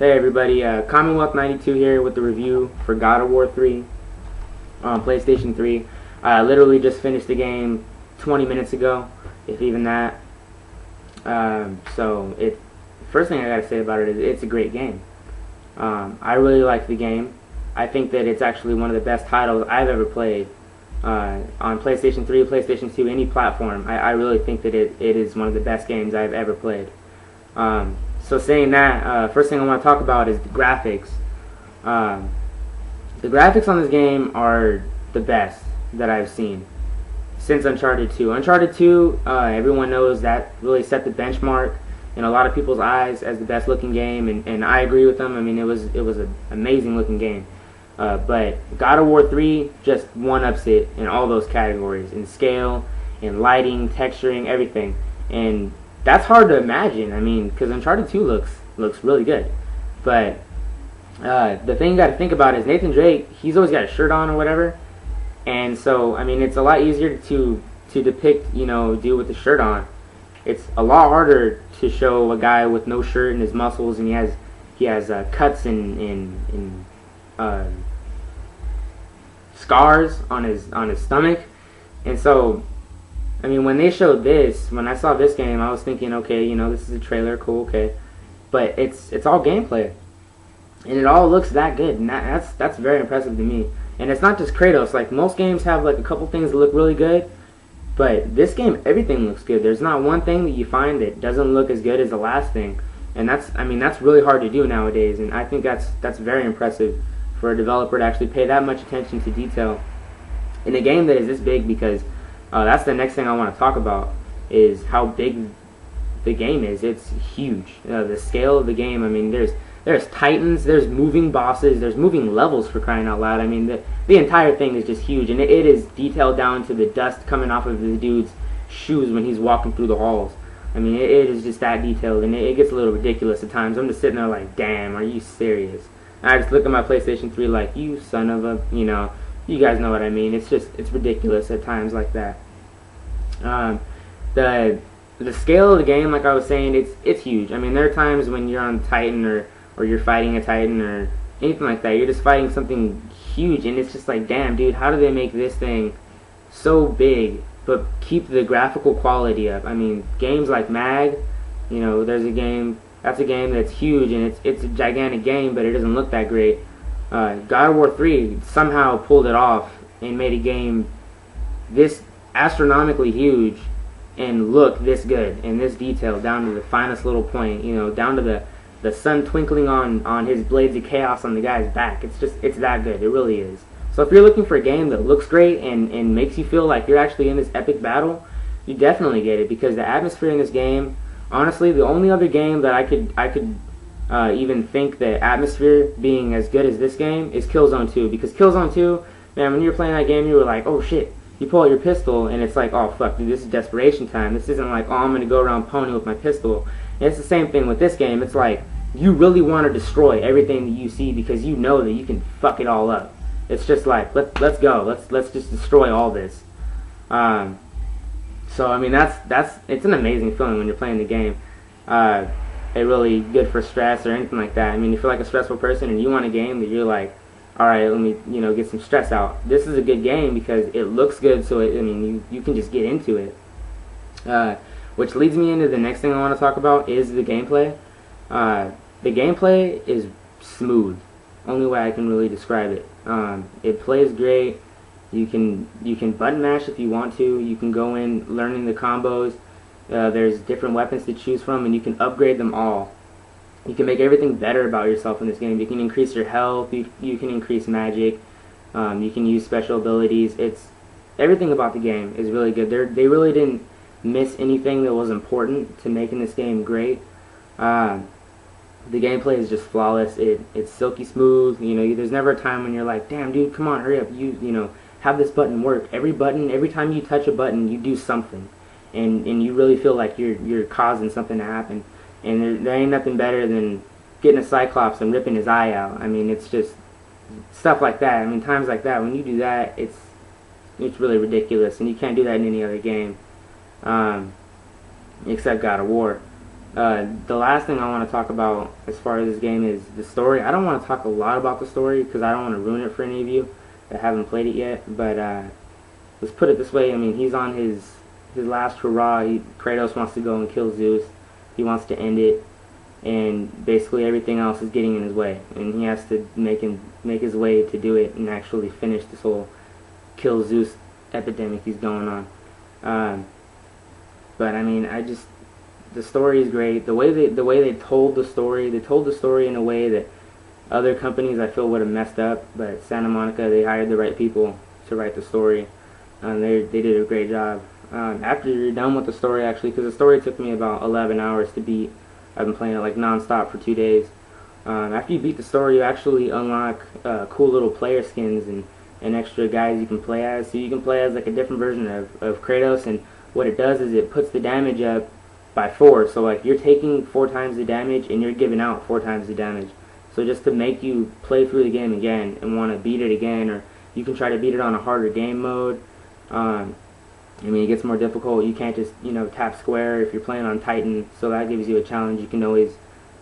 Hey everybody, Commonwealth 92 here with the review for God of War 3 on PlayStation 3. I literally just finished the game 20 minutes ago, if even that. First thing I gotta say about it is it's a great game. I really like the game. I think that it's actually one of the best titles I've ever played on PlayStation 3, PlayStation 2, any platform. I really think that it is one of the best games I've ever played. So saying that, first thing I want to talk about is the graphics. The graphics on this game are the best that I've seen since Uncharted 2. Uncharted 2, everyone knows that really set the benchmark in a lot of people's eyes as the best looking game, and I agree with them. I mean, it was an amazing looking game. But God of War 3 just one-ups it in all those categories, in scale, in lighting, texturing, everything. And that's hard to imagine. I mean, because Uncharted 2 looks really good. But the thing you got to think about is Nathan Drake, he's always got a shirt on or whatever. And so, I mean, it's a lot easier to depict, dude with the shirt on. It's a lot harder to show a guy with no shirt and his muscles, and he has cuts and scars on his stomach. And so, I mean, when they showed this, when I saw this game, I was thinking, okay, this is a trailer, cool, okay. But it's all gameplay, and it all looks that good, and that's very impressive to me. And it's not just Kratos. Like, most games have like a couple things that look really good, but this game, everything looks good. There's not one thing that you find that doesn't look as good as the last thing, and that's really hard to do nowadays. And I think that's very impressive for a developer to actually pay that much attention to detail in a game that is this big, because that's the next thing I want to talk about, is how big the game is. It's huge. The scale of the game, I mean, there's titans, there's moving bosses, there's moving levels, for crying out loud. I mean, the entire thing is just huge, and it is detailed down to the dust coming off of the dude's shoes when he's walking through the halls. I mean, it is just that detailed, and it gets a little ridiculous at times. I'm just sitting there like, damn, are you serious? And I just look at my PlayStation 3 like, you son of a, you guys know what I mean. It's ridiculous at times like that. The scale of the game, like I was saying, it's huge. I mean, there are times when you're on Titan or you're fighting a Titan or anything like that. You're just fighting something huge, and it's just like, damn, dude, how do they make this thing so big but keep the graphical quality up? I mean, games like Mag, there's a game that's huge, and it's a gigantic game, but it doesn't look that great. God of War 3 somehow pulled it off and made a game this astronomically huge and look this good and this detailed down to the finest little point, down to the sun twinkling on his blades of chaos on the guy's back. It's that good. It really is. So if you're looking for a game that looks great and makes you feel like you're actually in this epic battle, you definitely get it, because the atmosphere in this game, honestly, the only other game that I could even think the atmosphere being as good as this game is Killzone 2, because Killzone 2, man, when you were playing that game, you were like, oh shit, you pull out your pistol, and it's like, oh fuck, dude, this is desperation time. This isn't like, oh, I'm gonna go around pony with my pistol. And it's the same thing with this game. It's like, you really want to destroy everything that you see, because you know that you can fuck it all up. It's just like, let's go, let's just destroy all this. So I mean, it's an amazing feeling when you're playing the game. It really good for stress or anything like that. I mean, if you're like a stressful person and you want a game that you're like, all right, let me get some stress out, this is a good game because it looks good. So you can just get into it. Which leads me into the next thing I want to talk about is the gameplay. The gameplay is smooth. Only way I can really describe it. It plays great. You can button mash if you want to. You can go in learning the combos. There's different weapons to choose from, and you can upgrade them all. You can make everything better about yourself in this game. You can increase your health. You can increase magic. You can use special abilities. Everything about the game is really good. They really didn't miss anything that was important to making this game great. The gameplay is just flawless. It's silky smooth. There's never a time when you're like, damn, dude, come on, hurry up. Have this button work. Every time you touch a button, you do something, and you really feel like you're causing something to happen. And there ain't nothing better than getting a Cyclops and ripping his eye out. I mean, it's just stuff like that. I mean, times like that, when you do that, it's really ridiculous, and you can't do that in any other game, except God of War. The last thing I want to talk about as far as this game is the story. I don't want to talk a lot about the story because I don't want to ruin it for any of you that haven't played it yet. But let's put it this way. I mean, he's on his last hurrah. Kratos wants to go and kill Zeus. He wants to end it, and basically everything else is getting in his way, and he has to make his way to do it and actually finish this whole kill Zeus epidemic he's going on. But I mean, the story is great. The way they told the story, in a way that other companies I feel would have messed up. But Santa Monica, they hired the right people to write the story, and they did a great job. After you're done with the story, actually, because the story took me about 11 hours to beat. I've been playing it like non-stop for 2 days. After you beat the story, you actually unlock cool little player skins and extra guys you can play as. So you can play as like a different version of Kratos, and what it does is it puts the damage up by 4. So like you're taking 4 times the damage and you're giving out 4 times the damage. So just to make you play through the game again and want to beat it again, or you can try to beat it on a harder game mode. I mean, it gets more difficult. You can't just, tap square if you're playing on Titan, so that gives you a challenge you can always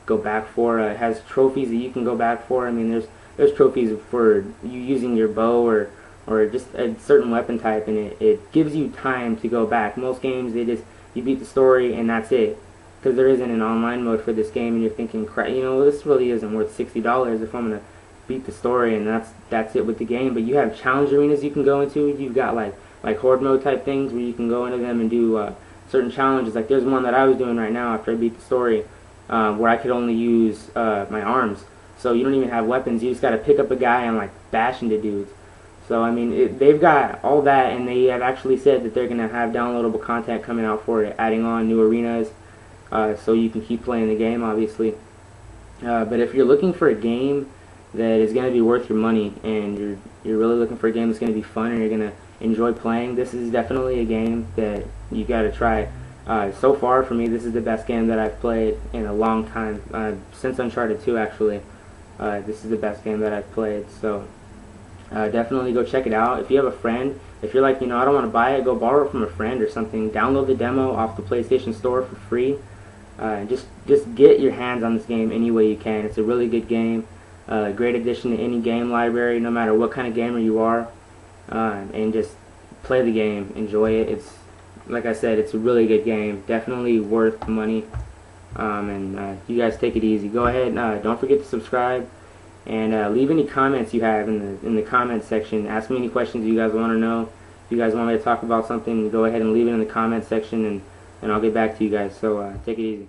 go back for. It has trophies that you can go back for. I mean, there's trophies for you using your bow or just a certain weapon type, and it gives you time to go back. Most games, you beat the story and that's it, because there isn't an online mode for this game, and you're thinking, crap, this really isn't worth $60 if I'm gonna beat the story, and that's it with the game. But you have challenge arenas you can go into. You've got like horde mode type things where you can go into them and do certain challenges. Like there's one that I was doing right now after I beat the story, where I could only use my arms. So you don't even have weapons. You just got to pick up a guy and like bash into dudes. So I mean, they've got all that, and they have actually said that they're gonna have downloadable content coming out for it, adding on new arenas, so you can keep playing the game, obviously. But if you're looking for a game that is gonna be worth your money, and you're really looking for a game that's gonna be fun and you're gonna enjoy playing, this is definitely a game that you gotta try. So far for me, this is the best game that I've played in a long time, since Uncharted 2 actually. This is the best game that I've played, so definitely go check it out. If you have a friend, if you're like, I don't want to buy it, go borrow it from a friend or something. Download the demo off the PlayStation Store for free. Just get your hands on this game any way you can. It's a really good game, great addition to any game library, no matter what kind of gamer you are. And just play the game, enjoy it. It's, like I said, it's a really good game, definitely worth the money. And you guys take it easy. Go ahead, don't forget to subscribe, and leave any comments you have in the comments section. Ask me any questions you guys want to know. If you guys want me to talk about something, go ahead and leave it in the comments section, and I'll get back to you guys. So take it easy.